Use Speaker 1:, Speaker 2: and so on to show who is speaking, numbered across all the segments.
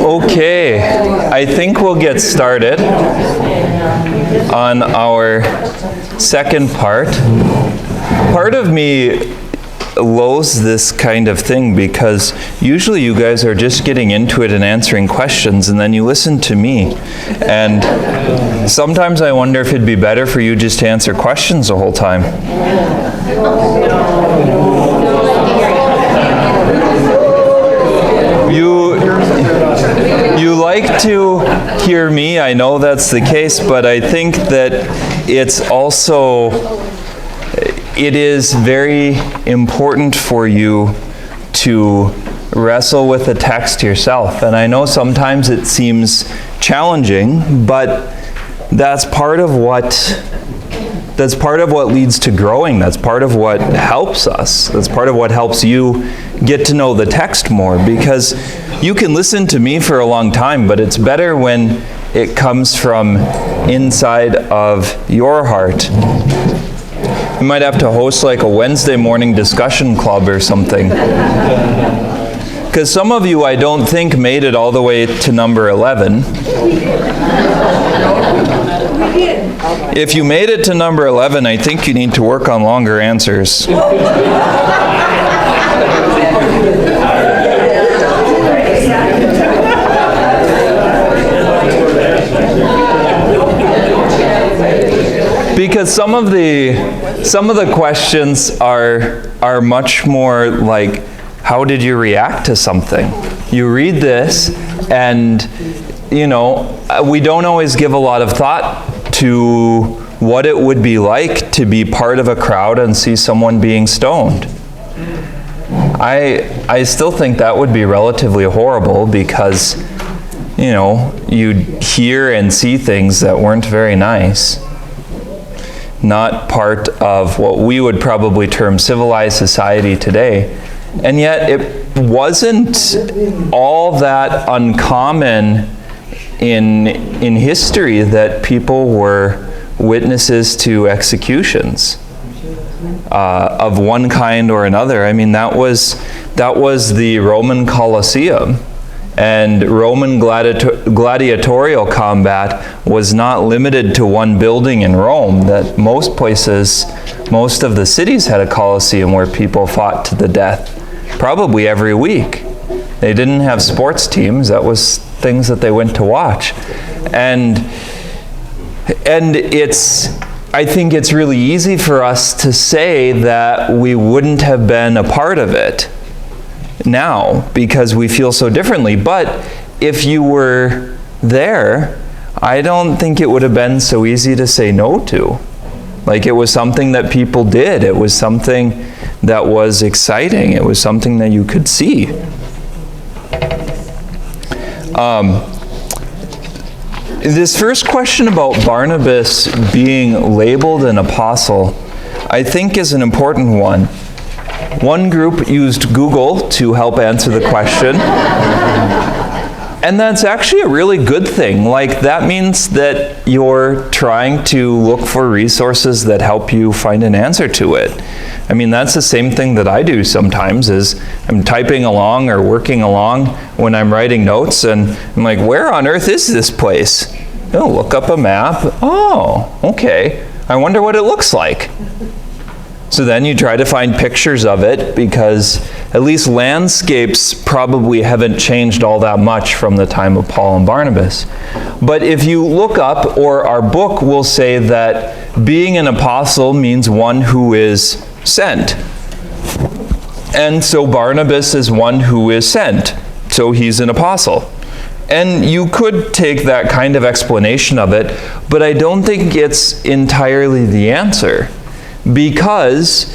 Speaker 1: Okay, I think we'll get started on our second part. Part of me loathes this kind of thing because usually you guys are just getting into it and answering questions, and then you listen to me. And sometimes I wonder if it'd be better for you just to answer questions the whole time. You like to hear me, I know that's the case, but I think that it is very important for you to wrestle with the text yourself. And I know sometimes it seems challenging, but that's part of what leads to growing. That's part of what helps us. That's part of what helps you get to know the text more, because you can listen to me for a long time, but it's better when it comes from inside of your heart. We might have to host like a Wednesday morning discussion club or something. Because some of you, I don't think, made it all the way to number 11. If you made it to number 11, I think you need to work on longer answers. Because some of the questions are much more like, how did you react to something? You read this, and we don't always give a lot of thought to what it would be like to be part of a crowd and see someone being stoned. I still think that would be relatively horrible, because you'd hear and see things that weren't very nice. Not part of what we would probably term civilized society today. And yet it wasn't all that uncommon in history that people were witnesses to executions of one kind or another. I mean, that was the Roman Colosseum. And Roman gladiatorial combat was not limited to one building in Rome. That most of the cities had a Colosseum where people fought to the death, probably every week. They didn't have sports teams. That was things that they went to watch. And I think it's really easy for us to say that we wouldn't have been a part of it now because we feel so differently. But if you were there, I don't think it would have been so easy to say no to. Like, it was something that people did. It was something that was exciting. It was something that you could see. This first question about Barnabas being labeled an apostle, I think, is an important one. One group used Google to help answer the question. And that's actually a really good thing. Like, that means that you're trying to look for resources that help you find an answer to it. I mean, that's the same thing that I do sometimes, is I'm typing along or working along when I'm writing notes, and I'm like, where on earth is this place? Oh, look up a map. Oh, okay. I wonder what it looks like. So then you try to find pictures of it, because at least landscapes probably haven't changed all that much from the time of Paul and Barnabas. But if you look up, or our book will say that being an apostle means one who is sent. And so Barnabas is one who is sent. So he's an apostle. And you could take that kind of explanation of it, but I don't think it's entirely the answer. Because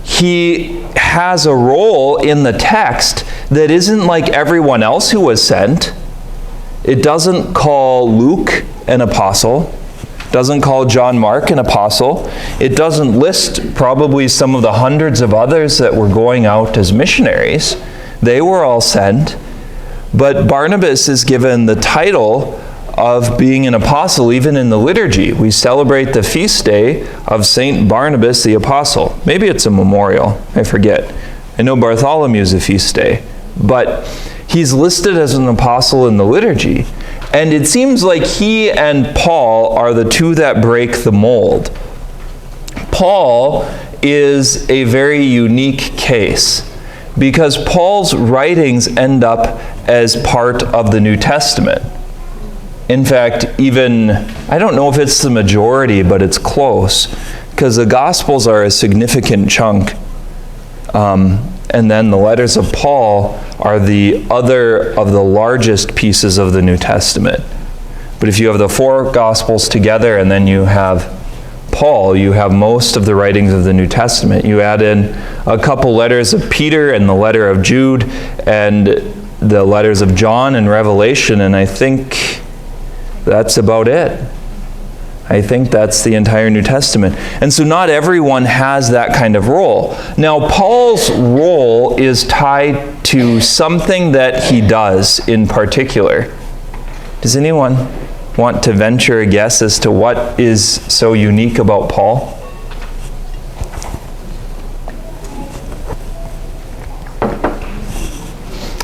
Speaker 1: he has a role in the text that isn't like everyone else who was sent. It doesn't call Luke an apostle, doesn't call John Mark an apostle. It doesn't list probably some of the hundreds of others that were going out as missionaries. They were all sent. But Barnabas is given the title of being an apostle even in the liturgy. We celebrate the feast day of Saint Barnabas the Apostle. Maybe it's a memorial, I forget. I know Bartholomew's a feast day, but he's listed as an apostle in the liturgy. And it seems like he and Paul are the two that break the mold. Paul is a very unique case because Paul's writings end up as part of the New Testament. In fact, even, I don't know if it's the majority, but it's close, because the Gospels are a significant chunk. And then the letters of Paul are the other of the largest pieces of the New Testament. But if you have the four Gospels together and then you have Paul, you have most of the writings of the New Testament. You add in a couple letters of Peter and the letter of Jude and the letters of John and Revelation, and I think that's about it. I think that's the entire New Testament. And so not everyone has that kind of role. Now, Paul's role is tied to something that he does in particular. Does anyone want to venture a guess as to what is so unique about Paul?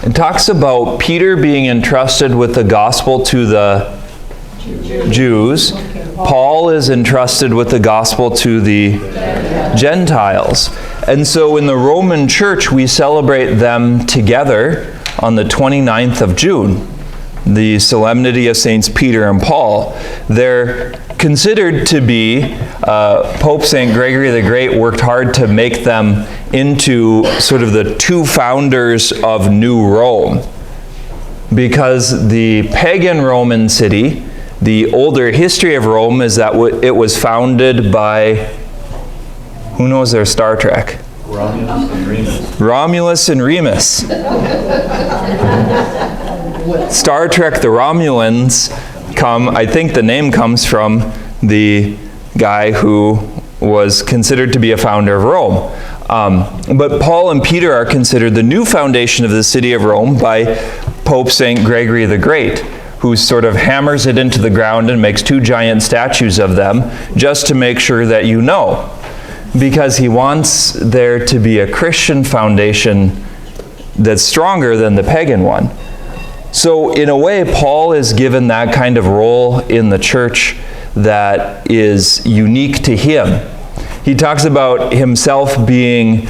Speaker 1: It talks about Peter being entrusted with the gospel to the Jews. Paul is entrusted with the gospel to the Gentiles. And so in the Roman Church, we celebrate them together on the 29th of June, the Solemnity of Saints Peter and Paul. They're considered to be, Pope St. Gregory the Great worked hard to make them into sort of the two founders of New Rome, because the pagan Roman city, the older history of Rome is that it was founded by, who knows their Star Trek?
Speaker 2: Romulus and Remus.
Speaker 1: Romulus and Remus. Star Trek, the Romulans I think the name comes from the guy who was considered to be a founder of Rome. But Paul and Peter are considered the new foundation of the city of Rome by Pope St. Gregory the Great, who sort of hammers it into the ground and makes two giant statues of them just to make sure that you know, because he wants there to be a Christian foundation that's stronger than the pagan one. So in a way, Paul is given that kind of role in the church that is unique to him. He talks about himself being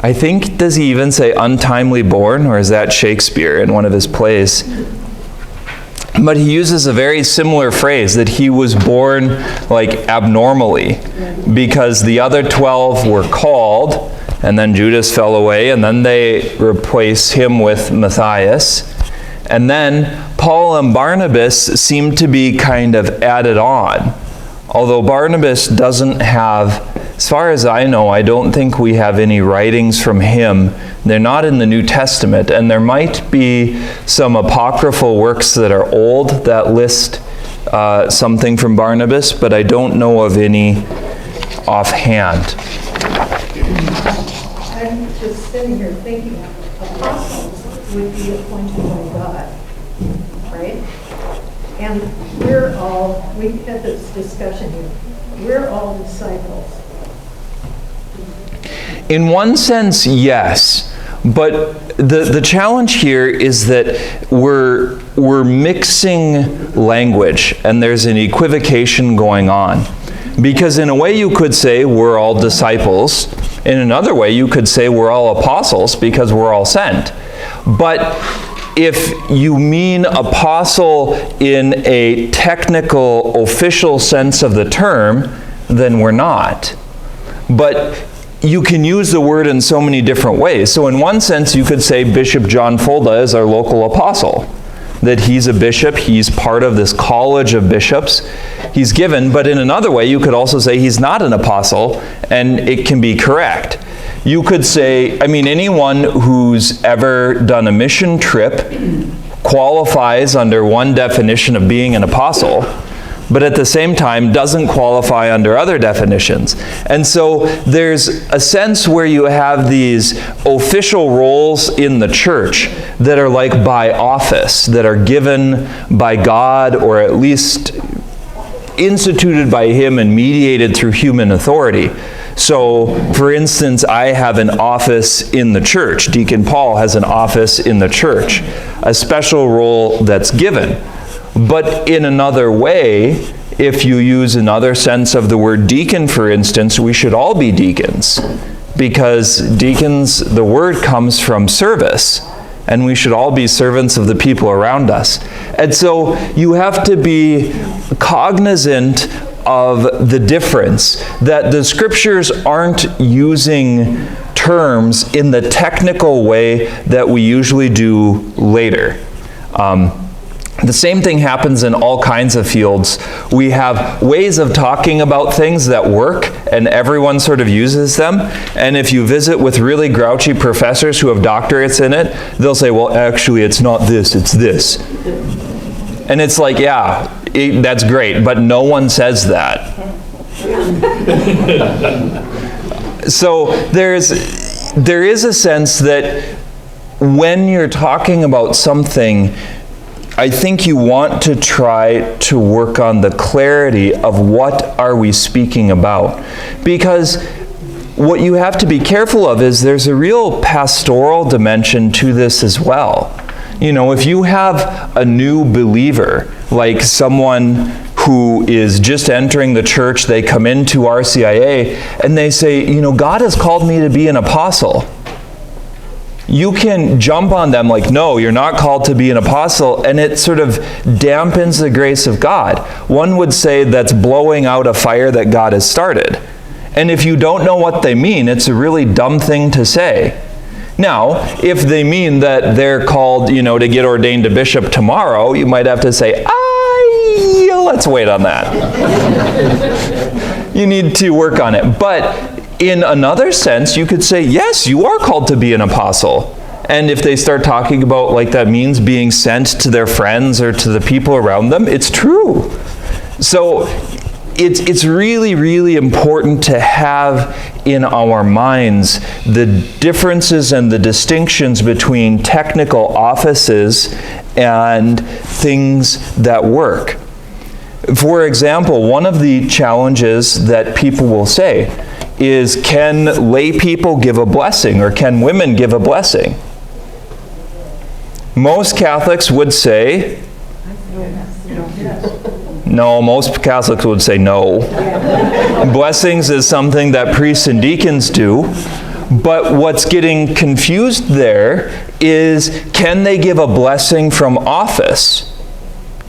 Speaker 1: I think, does he even say untimely born, or is that Shakespeare in one of his plays? But he uses a very similar phrase, that he was born like abnormally, because the other 12 were called, and then Judas fell away, and then they replace him with Matthias. And then Paul and Barnabas seem to be kind of added on. Although Barnabas doesn't have, as far as I know, I don't think we have any writings from him. They're not in the New Testament, and there might be some apocryphal works that are old that list something from Barnabas, but I don't know of any offhand.
Speaker 3: I'm just sitting here thinking, apostles would be appointed by God, right? And we had this discussion here, we're all disciples.
Speaker 1: In one sense, yes. But the challenge here is that we're mixing language, and there's an equivocation going on. Because in a way you could say we're all disciples. In another way you could say we're all apostles because we're all sent. But if you mean apostle in a technical, official sense of the term, then we're not. But you can use the word in so many different ways. So in one sense, you could say Bishop John Fulda is our local apostle. That he's a bishop, he's part of this college of bishops he's given. But in another way, you could also say he's not an apostle, and it can be correct. You could say, anyone who's ever done a mission trip qualifies under one definition of being an apostle, but at the same time doesn't qualify under other definitions. And so there's a sense where you have these official roles in the church that are like by office, that are given by God, or at least instituted by Him and mediated through human authority. So, for instance, I have an office in the church. Deacon Paul has an office in the church, a special role that's given. But in another way, if you use another sense of the word deacon, for instance, we should all be deacons. Because deacons, the word comes from service. And we should all be servants of the people around us. And so you have to be cognizant of the difference, that the scriptures aren't using terms in the technical way that we usually do later. The same thing happens in all kinds of fields. We have ways of talking about things that work, and everyone sort of uses them. And if you visit with really grouchy professors who have doctorates in it, they'll say, well, actually, it's not this, it's this. And it's like, yeah, that's great, but no one says that. So there is a sense that when you're talking about something, I think you want to try to work on the clarity of what are we speaking about. Because what you have to be careful of is there's a real pastoral dimension to this as well. You know, if you have a new believer, like someone who is just entering the church, they come into RCIA and they say, you know, God has called me to be an apostle. You can jump on them like, no, you're not called to be an apostle, and it sort of dampens the grace of God. One would say that's blowing out a fire that God has started. And if you don't know what they mean, it's a really dumb thing to say. Now, if they mean that they're called, you know, to get ordained a bishop tomorrow, you might have to say, let's wait on that. You need to work on it. But in another sense, you could say, yes, you are called to be an apostle. And if they start talking about, like, that means being sent to their friends or to the people around them, it's true. So it's really, really important to have in our minds the differences and the distinctions between technical offices and things that work. For example, one of the challenges that people will say is, can lay people give a blessing, or can women give a blessing? Most Catholics would say no. Most Catholics would say no. Blessings is something that priests and deacons do. But what's getting confused there is, can they give a blessing from office?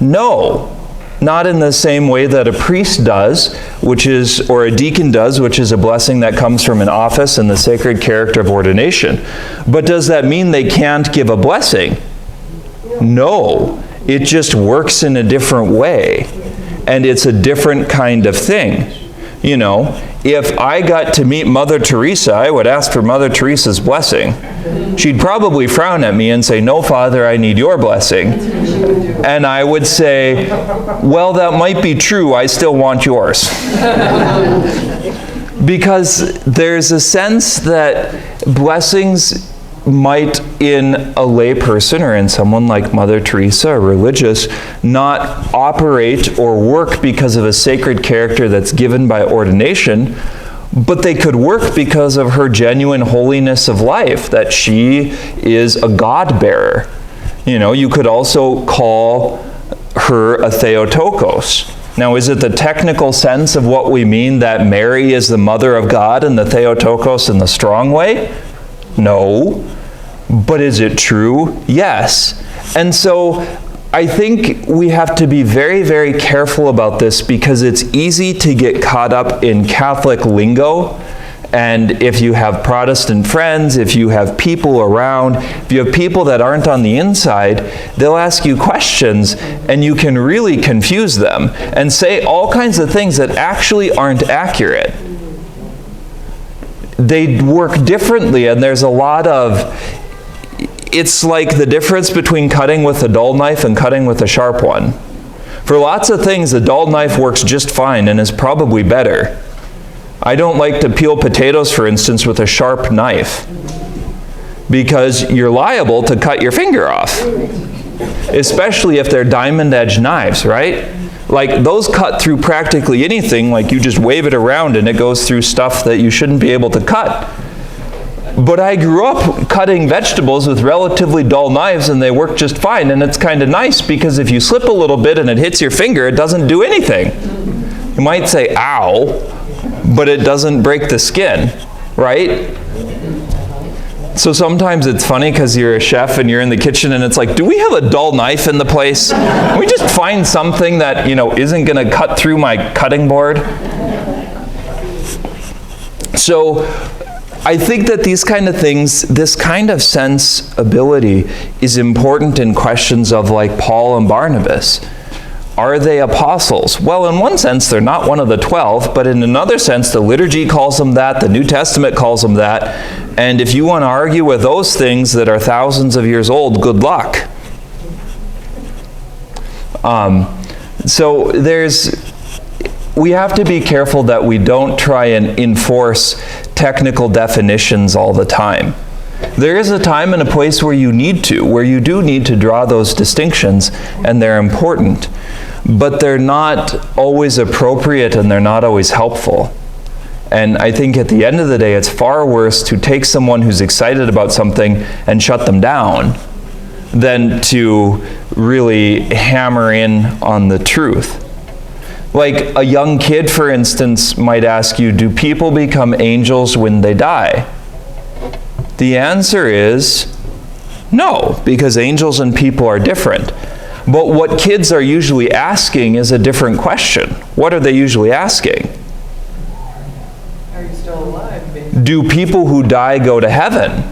Speaker 1: No. Not in the same way that a priest does, or a deacon does, which is a blessing that comes from an office and the sacred character of ordination. But does that mean they can't give a blessing? No. It just works in a different way. And it's a different kind of thing. You know, if I got to meet Mother Teresa, I would ask for Mother Teresa's blessing. She'd probably frown at me and say, no, Father, I need your blessing. And I would say, well, that might be true. I still want yours. Because there's a sense that blessings might, in a lay person or in someone like Mother Teresa, a religious, not operate or work because of a sacred character that's given by ordination, but they could work because of her genuine holiness of life, that she is a God-bearer. You know, you could also call her a Theotokos. Now, is it the technical sense of what we mean, that Mary is the mother of God and the Theotokos in the strong way? No. But is it true? Yes. And so I think we have to be very, very careful about this, because it's easy to get caught up in Catholic lingo. And if you have Protestant friends, if you have people around, if you have people that aren't on the inside, they'll ask you questions, and you can really confuse them and say all kinds of things that actually aren't accurate. They work differently, and there's a lot of... It's like the difference between cutting with a dull knife and cutting with a sharp one. For lots of things, the dull knife works just fine and is probably better. I don't like to peel potatoes, for instance, with a sharp knife, because you're liable to cut your finger off, especially if they're diamond-edged knives, right? Like, those cut through practically anything. Like, you just wave it around and it goes through stuff that you shouldn't be able to cut. But I grew up cutting vegetables with relatively dull knives, and they work just fine. And it's kind of nice because if you slip a little bit and it hits your finger, it doesn't do anything. You might say, ow, but it doesn't break the skin, right? So sometimes it's funny because you're a chef and you're in the kitchen and it's like, do we have a dull knife in the place? Can we just find something that, isn't going to cut through my cutting board? So I think that these kind of things, this kind of sensibility is important in questions of like Paul and Barnabas. Are they apostles? Well, in one sense, they're not one of the 12, but in another sense, the liturgy calls them that, the New Testament calls them that, and if you want to argue with those things that are thousands of years old, good luck. So we have to be careful that we don't try and enforce technical definitions all the time. There is a time and a place where you do need to draw those distinctions, and they're important. But they're not always appropriate and they're not always helpful. And I think at the end of the day, it's far worse to take someone who's excited about something and shut them down than to really hammer in on the truth. Like a young kid, for instance, might ask you, do people become angels when they die? The answer is no, because angels and people are different. But what kids are usually asking is a different question. What are they usually asking?
Speaker 4: Are you still alive, baby?
Speaker 1: Do people who die go to heaven?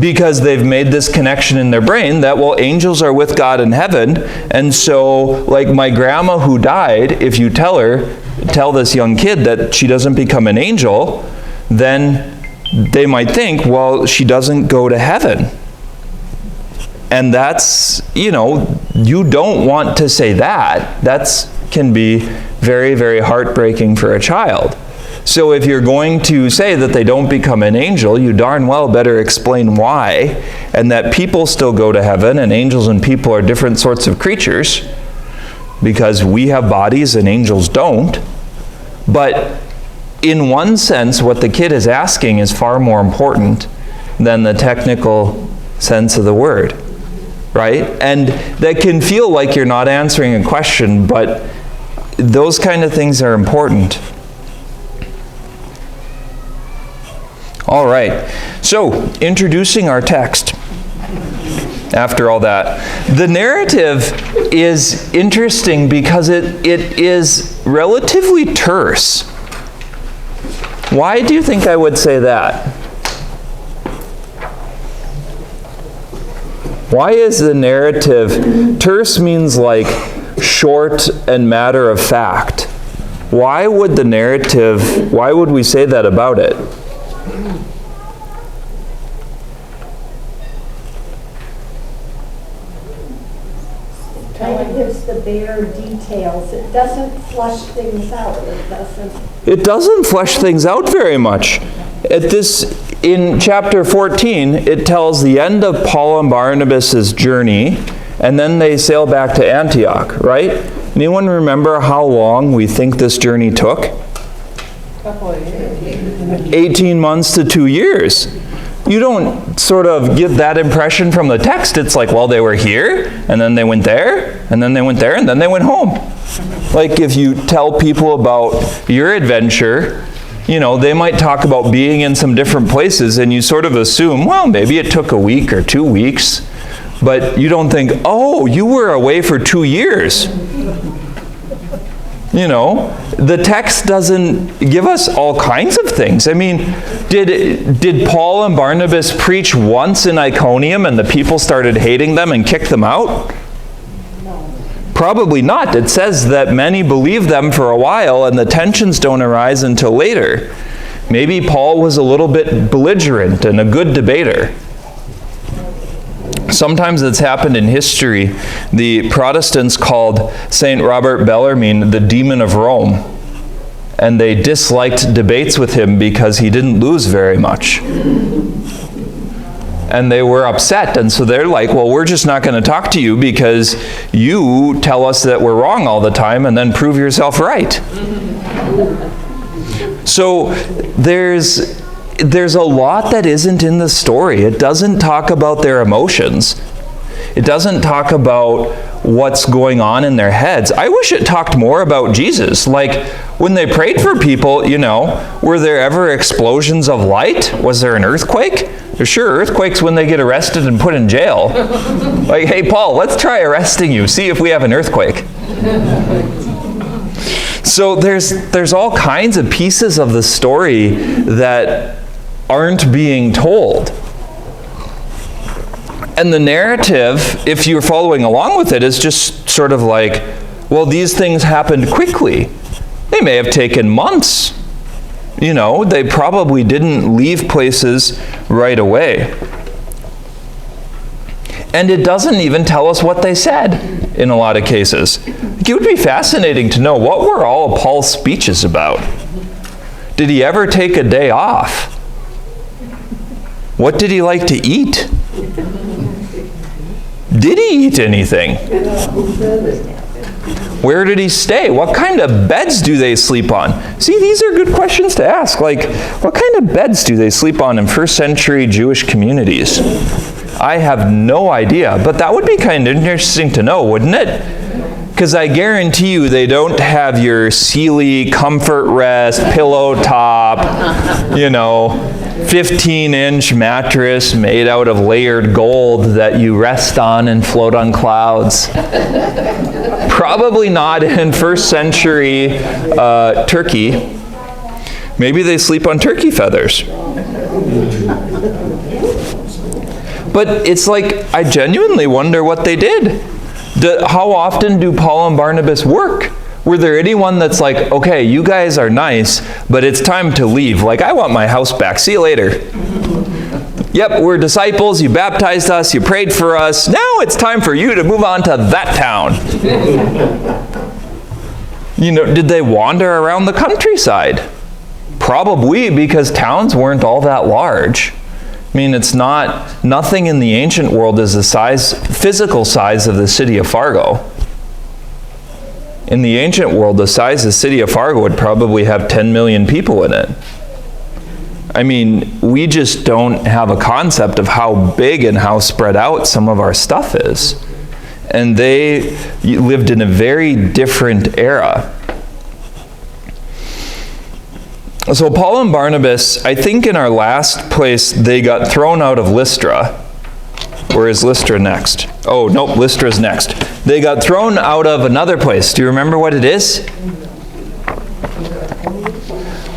Speaker 1: Because they've made this connection in their brain that, well, angels are with God in heaven, and so, like my grandma who died, if you tell this young kid that she doesn't become an angel, then they might think, well, she doesn't go to heaven. And that's, you don't want to say that. That can be very, very heartbreaking for a child. So if you're going to say that they don't become an angel, you darn well better explain why, and that people still go to heaven, and angels and people are different sorts of creatures, because we have bodies and angels don't. But in one sense, what the kid is asking is far more important than the technical sense of the word. Right? And that can feel like you're not answering a question, but those kind of things are important. All right. So, introducing our text. After all that, the narrative is interesting because it is relatively terse. Why do you think I would say that? Why is the narrative, terse means like short and matter of fact. Why would we say that about it?
Speaker 3: Kind of gives the bare details. It doesn't flush things out.
Speaker 1: It doesn't flesh things out very much. In chapter 14, it tells the end of Paul and Barnabas' journey, and then they sail back to Antioch, right? Anyone remember how long we think this journey took? 18 months to 2 years. You don't sort of get that impression from the text. It's like, well, they were here, and then they went there, and then they went there, and then they went home. Like if you tell people about your adventure, they might talk about being in some different places, and you sort of assume, well, maybe it took a week or 2 weeks, but you don't think, oh, you were away for 2 years. The text doesn't give us all kinds of things. I mean, did Paul and Barnabas preach once in Iconium and the people started hating them and kicked them out? Probably not. It says that many believed them for a while and the tensions don't arise until later. Maybe Paul was a little bit belligerent and a good debater. Sometimes it's happened in history. The Protestants called St. Robert Bellarmine the demon of Rome, and they disliked debates with him because he didn't lose very much. and they were upset. And so they're like, well, we're just not going to talk to you because you tell us that we're wrong all the time and then prove yourself right. So there's a lot that isn't in the story. It doesn't talk about their emotions. It doesn't talk about what's going on in their heads. I wish it talked more about Jesus. Like, when they prayed for people, were there ever explosions of light? Was there an earthquake? There's sure earthquakes when they get arrested and put in jail. Like, hey, Paul, let's try arresting you. See if we have an earthquake. So there's all kinds of pieces of the story that aren't being told. And the narrative, if you're following along with it, is just sort of like, well, these things happened quickly. They may have taken months. They probably didn't leave places right away. And it doesn't even tell us what they said in a lot of cases. It would be fascinating to know, what were all of Paul's speeches about? Did he ever take a day off? What did he like to eat? Did he eat anything? Where did he stay? What kind of beds do they sleep on? See, these are good questions to ask. Like, what kind of beds do they sleep on in first century Jewish communities? I have no idea, but that would be kind of interesting to know, wouldn't it? Because I guarantee you they don't have your Sealy comfort rest, pillow top, 15-inch mattress made out of layered gold that you rest on and float on clouds. Probably not in first century Turkey. Maybe they sleep on turkey feathers. But it's like, I genuinely wonder what they did. How often do Paul and Barnabas work? Were there anyone that's like, okay, you guys are nice, but it's time to leave. Like, I want my house back. See you later. Yep, we're disciples. You baptized us. You prayed for us. Now it's time for you to move on to that town. Did they wander around the countryside? Probably, because towns weren't all that large. I mean, nothing in the ancient world is the physical size of the city of Fargo. In the ancient world, the size of the city of Fargo would probably have 10 million people in it. I mean, we just don't have a concept of how big and how spread out some of our stuff is. And they lived in a very different era. So Paul and Barnabas, I think in our last place, they got thrown out of Lystra. Or is Lystra next? Oh, nope, Lystra's next. They got thrown out of another place. Do you remember what it is?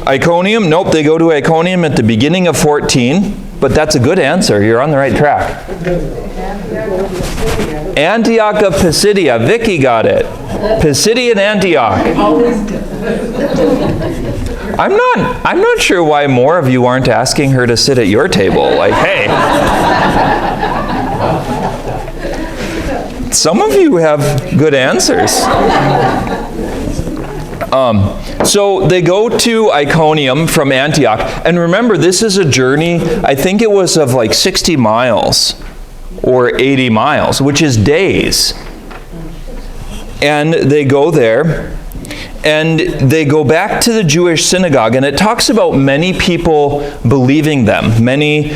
Speaker 1: Iconium? Nope, they go to Iconium at the beginning of 14. But that's a good answer. You're on the right track. Antioch of Pisidia. Vicky got it. Pisidian Antioch. I'm not sure why more of you aren't asking her to sit at your table. Like, hey. Some of you have good answers. So they go to Iconium from Antioch. And remember, this is a journey, I think it was of like 60 miles or 80 miles, which is days. And they go there. And they go back to the Jewish synagogue, and it talks about many people believing them. Many,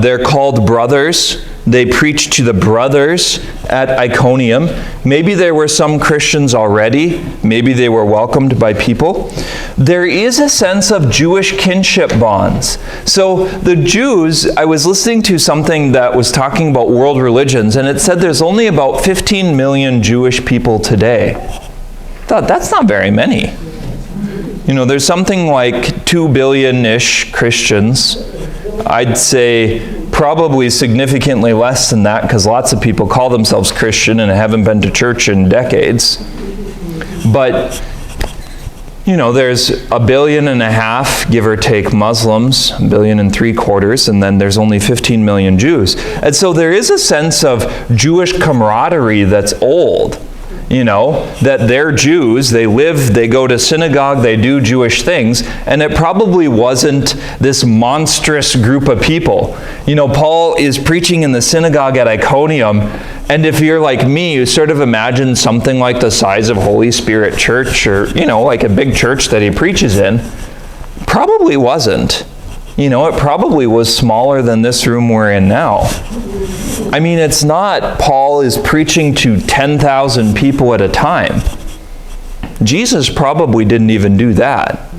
Speaker 1: they're called brothers. They preach to the brothers at Iconium. Maybe there were some Christians already. Maybe they were welcomed by people. There is a sense of Jewish kinship bonds. So the Jews, I was listening to something that was talking about world religions, and it said there's only about 15 million Jewish people today. Thought, that's not very many. There's something like 2 billion-ish Christians. I'd say probably significantly less than that, because lots of people call themselves Christian and haven't been to church in decades. But, there's 1.5 billion, give or take, Muslims, 1.75 billion, and then there's only 15 million Jews. And so there is a sense of Jewish camaraderie that's old. that they're Jews, they go to synagogue, they do Jewish things, and it probably wasn't this monstrous group of people. Paul is preaching in the synagogue at Iconium, and if you're like me, you sort of imagine something like the size of Holy Spirit Church, or, like a big church that he preaches in. Probably wasn't. It probably was smaller than this room we're in now. I mean, it's not Paul is preaching to 10,000 people at a time. Jesus probably didn't even do that.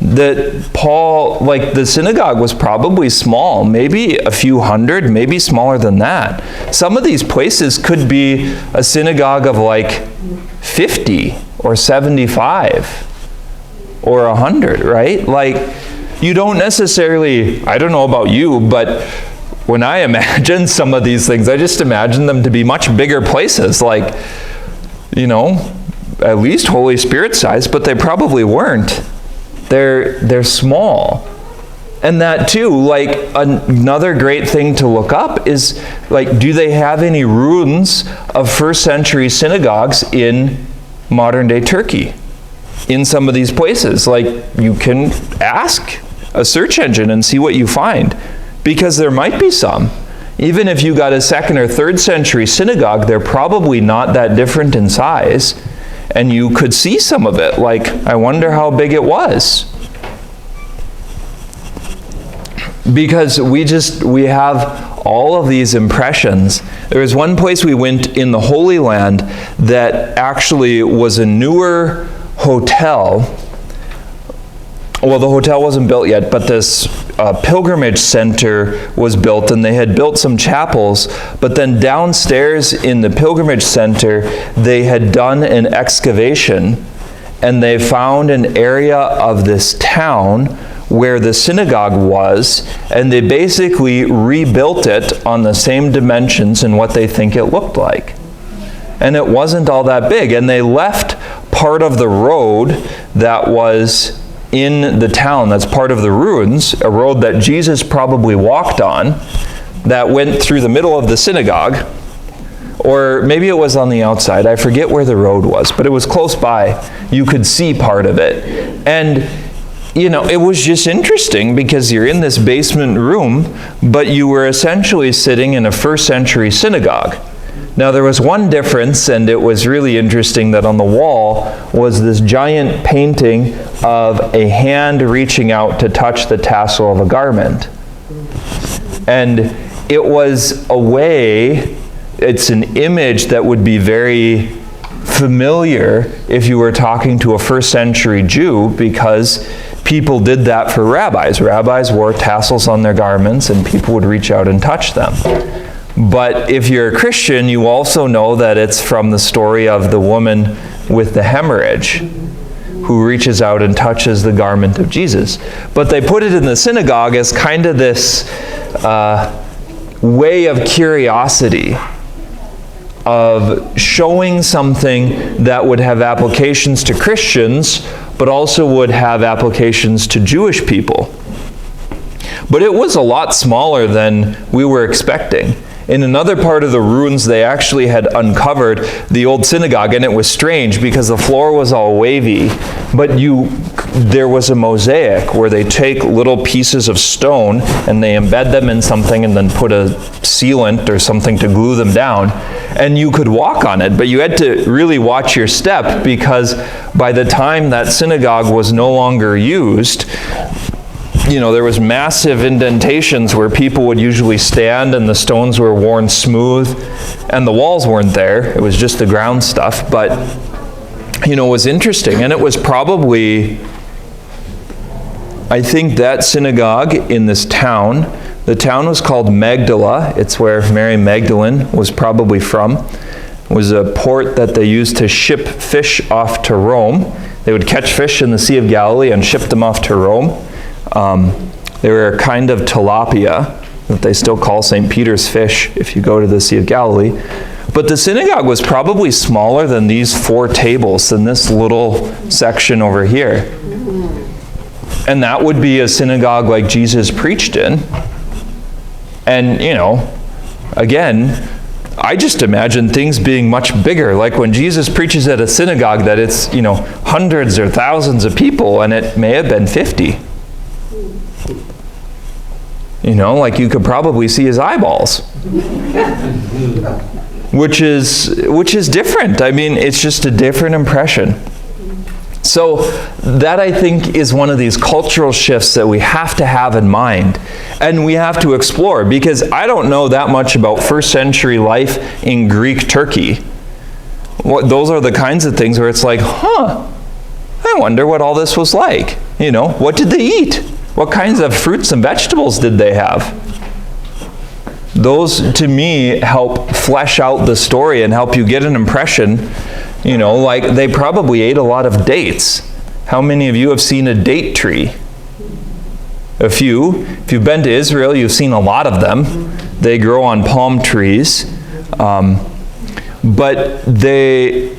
Speaker 1: That Paul, the synagogue was probably small, maybe a few hundred, maybe smaller than that. Some of these places could be a synagogue of 50 or 75 or 100, right? You don't necessarily, I don't know about you, but when I imagine some of these things, I just imagine them to be much bigger places, at least Holy Spirit size, but they probably weren't. They're small. And that too, another great thing to look up is, do they have any ruins of first century synagogues in modern day Turkey? In some of these places, you can ask a search engine and see what you find, because there might be some. Even if you got a 2nd or 3rd century synagogue, they're probably not that different in size, and you could see some of it. I wonder how big it was. Because we have all of these impressions. There was one place we went in the Holy Land that actually was a newer hotel. Well, the hotel wasn't built yet, but this pilgrimage center was built, and they had built some chapels, but then downstairs in the pilgrimage center, they had done an excavation, and they found an area of this town where the synagogue was, and they basically rebuilt it on the same dimensions and what they think it looked like. And it wasn't all that big, and they left part of the road that was in the town, that's part of the ruins, a road that Jesus probably walked on, that went through the middle of the synagogue, or maybe it was on the outside. I forget where the road was, but it was close by. You could see part of it. And it was just interesting because you're in this basement room, but you were essentially sitting in a first century synagogue. Now there was one difference, and it was really interesting, that on the wall was this giant painting of a hand reaching out to touch the tassel of a garment. And it was a way, it's an image that would be very familiar if you were talking to a first century Jew, because people did that for rabbis. Rabbis wore tassels on their garments, and people would reach out and touch them. But if you're a Christian, you also know that it's from the story of the woman with the hemorrhage who reaches out and touches the garment of Jesus. But they put it in the synagogue as kind of this way of curiosity, of showing something that would have applications to Christians, but also would have applications to Jewish people. But it was a lot smaller than we were expecting. In another part of the ruins, they actually had uncovered the old synagogue, and it was strange because the floor was all wavy, but there was a mosaic where they take little pieces of stone and they embed them in something and then put a sealant or something to glue them down, and you could walk on it, but you had to really watch your step, because by the time that synagogue was no longer used, there was massive indentations where people would usually stand, and the stones were worn smooth, and the walls weren't there. It was just the ground stuff. But, it was interesting. And it was probably, I think that synagogue in this town, the town was called Magdala. It's where Mary Magdalene was probably from. It was a port that they used to ship fish off to Rome. They would catch fish in the Sea of Galilee and ship them off to Rome. They were a kind of tilapia that they still call St. Peter's fish if you go to the Sea of Galilee. But the synagogue was probably smaller than these 4 tables, than this little section over here. And that would be a synagogue like Jesus preached in. And, again, I just imagine things being much bigger, like when Jesus preaches at a synagogue that it's, hundreds or thousands of people, and it may have been 50. Like you could probably see his eyeballs. Which is different. I mean, it's just a different impression. So that, I think, is one of these cultural shifts that we have to have in mind and we have to explore, because I don't know that much about first century life in Greek Turkey. Those are the kinds of things where it's like, I wonder what all this was like. What did they eat? What kinds of fruits and vegetables did they have? Those, to me, help flesh out the story and help you get an impression. Like they probably ate a lot of dates. How many of you have seen a date tree? A few. If you've been to Israel, you've seen a lot of them. They grow on palm trees. But they,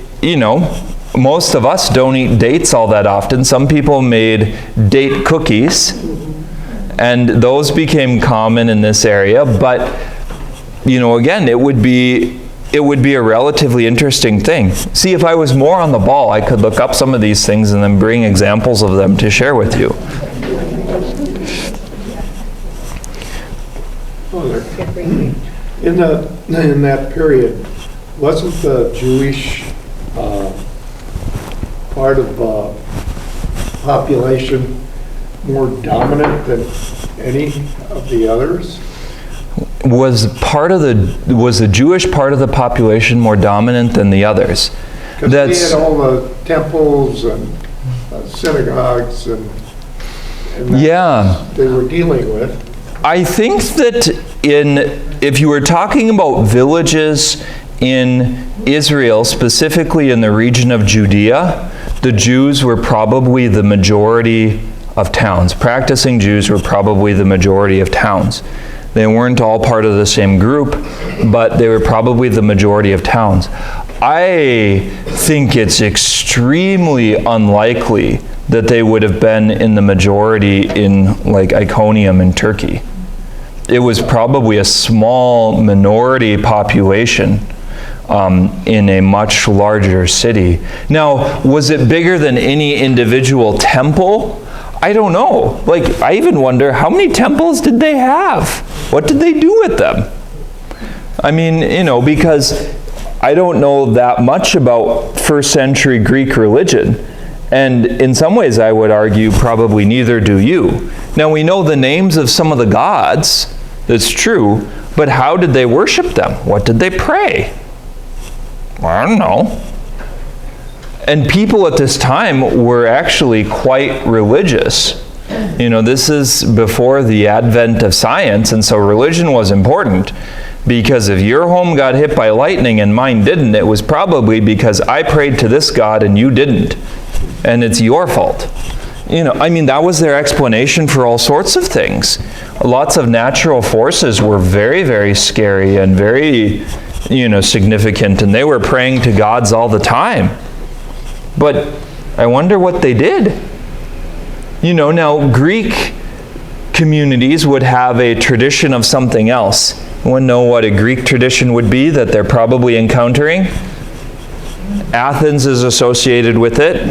Speaker 1: most of us don't eat dates all that often. Some people made date cookies, and those became common in this area. But, again, it would be a relatively interesting thing. See, if I was more on the ball, I could look up some of these things and then bring examples of them to share with you.
Speaker 5: In that period, wasn't the Jewish part of population more dominant than any of the others?
Speaker 1: Was the Jewish part of the population more dominant than the others?
Speaker 5: Because they had all the temples and synagogues and they were dealing with.
Speaker 1: I think that if you were talking about villages in Israel, specifically in the region of Judea, the Jews were probably the majority of towns. Practicing Jews were probably the majority of towns. They weren't all part of the same group, but they were probably the majority of towns. I think it's extremely unlikely that they would have been in the majority in like Iconium in Turkey. It was probably a small minority population in a much larger city. Now, was it bigger than any individual temple? I don't know. Like, I even wonder, how many temples did they have? What did they do with them? I mean, because I don't know that much about first century Greek religion. And in some ways, I would argue probably neither do you. Now, we know the names of some of the gods. That's true. But how did they worship them? What did they pray? I don't know. And people at this time were actually quite religious. This is before the advent of science, and so religion was important. Because if your home got hit by lightning and mine didn't, it was probably because I prayed to this God and you didn't. And it's your fault. That was their explanation for all sorts of things. Lots of natural forces were very, very scary and very, significant, and they were praying to gods all the time. But I wonder what they did. Now Greek communities would have a tradition of something else. Anyone know what a Greek tradition would be that they're probably encountering? Athens is associated with it.